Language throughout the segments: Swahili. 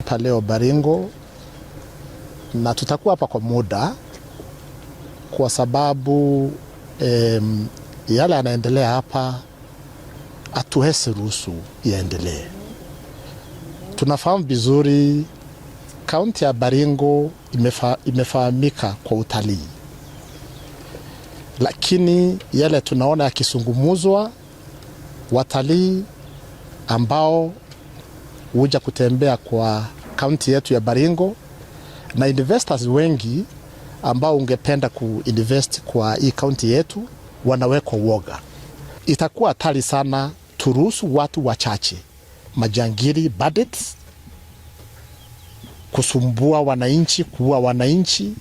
Hapa leo Baringo, na tutakuwa hapa kwa muda kwa sababu yale yanaendelea hapa hatuwezi ruhusu yaendelee. Tunafahamu vizuri kaunti ya Baringo imefahamika kwa utalii, lakini yale tunaona yakisungumuzwa, watalii ambao huja kutembea kwa kaunti yetu ya Baringo na investors wengi ambao ungependa kuinvest kwa hii kaunti yetu wanawekwa woga. Itakuwa hatari sana turuhusu watu wachache, majangili, bandits, kusumbua wananchi, kuua wananchi,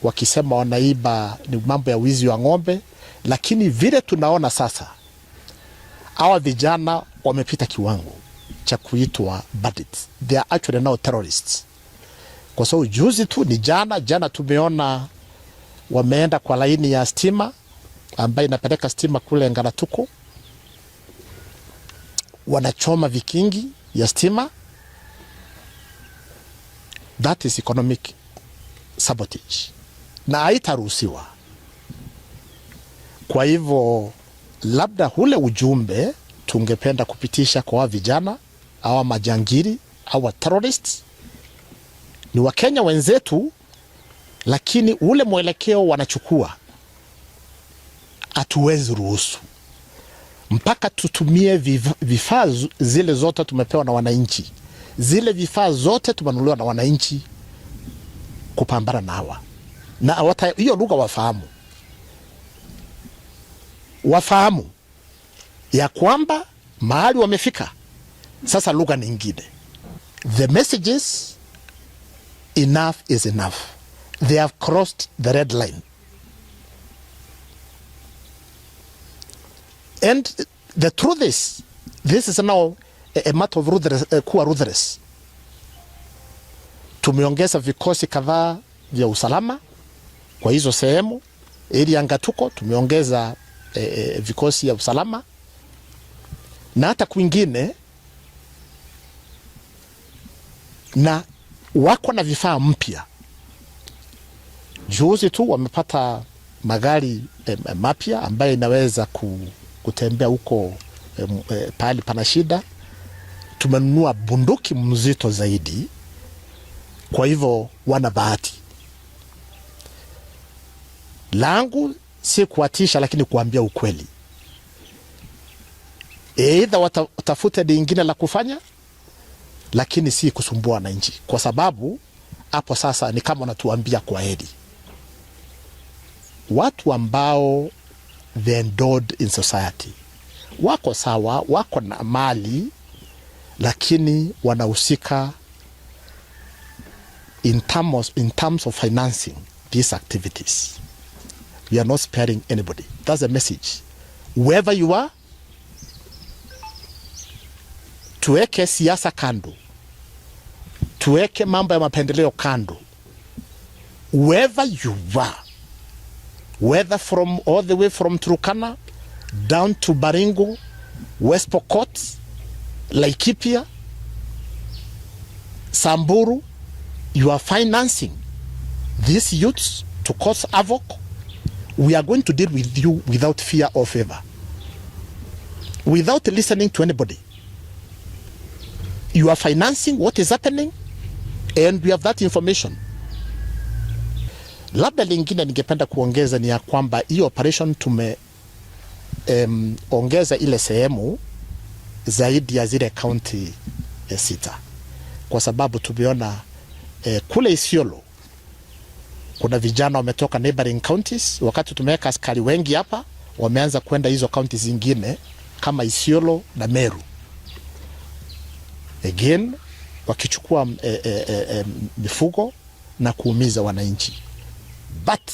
wakisema wanaiba ni mambo ya wizi wa ng'ombe. Lakini vile tunaona sasa, hawa vijana wamepita kiwango cha kuitwa bandits. They are actually now terrorists. Kwa sababu juzi tu ni jana tumeona wameenda kwa laini ya stima ambayo inapeleka stima kule Ngaratuko, wanachoma vikingi ya stima. That is economic sabotage na haitaruhusiwa. Kwa hivyo labda ule ujumbe tungependa kupitisha kwa vijana au majangili au terrorists, ni Wakenya wenzetu, lakini ule mwelekeo wanachukua hatuwezi ruhusu mpaka tutumie vifaa zile zote tumepewa na wananchi. Zile vifaa zote tumenunuliwa na wananchi kupambana na hawa, na hiyo lugha wafahamu ya kwamba mahali wamefika sasa, lugha nyingine. The messages, enough is enough. They have crossed the red line. And the truth is, this is now a matter of kuwa ruthless. Tumeongeza vikosi kadhaa vya usalama kwa hizo sehemu. Ili Ngatuko tumeongeza vikosi ya usalama, na hata kwingine, na wako na vifaa mpya. Juzi tu wamepata magari mapya ambayo inaweza kutembea huko pahali pana shida. Tumenunua bunduki mzito zaidi. Kwa hivyo wana bahati. Langu si kuatisha, lakini kuambia ukweli. Either watafute lingine la kufanya, lakini si kusumbua wananchi, kwa sababu hapo sasa ni kama wanatuambia kwa heri. Watu ambao they endowed in society wako sawa, wako na mali, lakini wanahusika in terms of financing these activities. We are not sparing anybody. That's the message. Wherever you are, tuweke siasa kando, tuweke mambo ya mapendeleo kando. Wherever you are, whether from all the way from Turkana down to Baringo, West Pokot, Laikipia, Samburu, you are financing these youths to cause havoc. We are going to deal with you without fear or favor, without listening to anybody. You are financing what is happening, and we have that information. Labda lingine ningependa kuongeza ni ya kwamba hii operation ongeza ile sehemu zaidi ya zile county 6, kwa sababu tumeona kule Isiolo kuna vijana wametoka neighboring counties. Wakati tumeweka askari wengi hapa, wameanza kwenda hizo counties zingine kama Isiolo na Meru, again wakichukua mifugo na kuumiza wananchi. But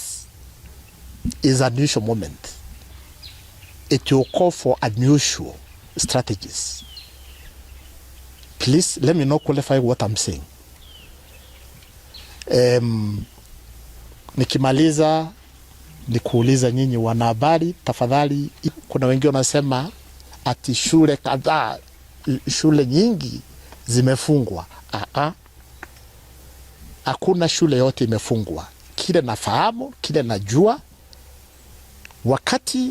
is an unusual moment. It will call for unusual strategies. Please let me not qualify what I'm saying. Nikimaliza nikuuliza nyinyi wanahabari, tafadhali. Kuna wengi wanasema ati shule kadhaa, shule nyingi zimefungwa. hakuna shule yote imefungwa. Kile nafahamu, kile najua, wakati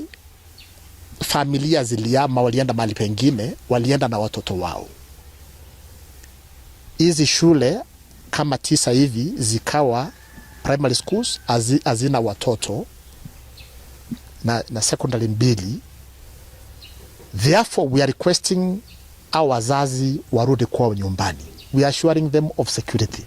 familia ziliama walienda mahali pengine, walienda na watoto wao. Hizi shule kama 9 hivi zikawa primary schools hazina watoto na secondary 2. Therefore we are requesting our wazazi warudi kwao nyumbani. We are assuring them of security.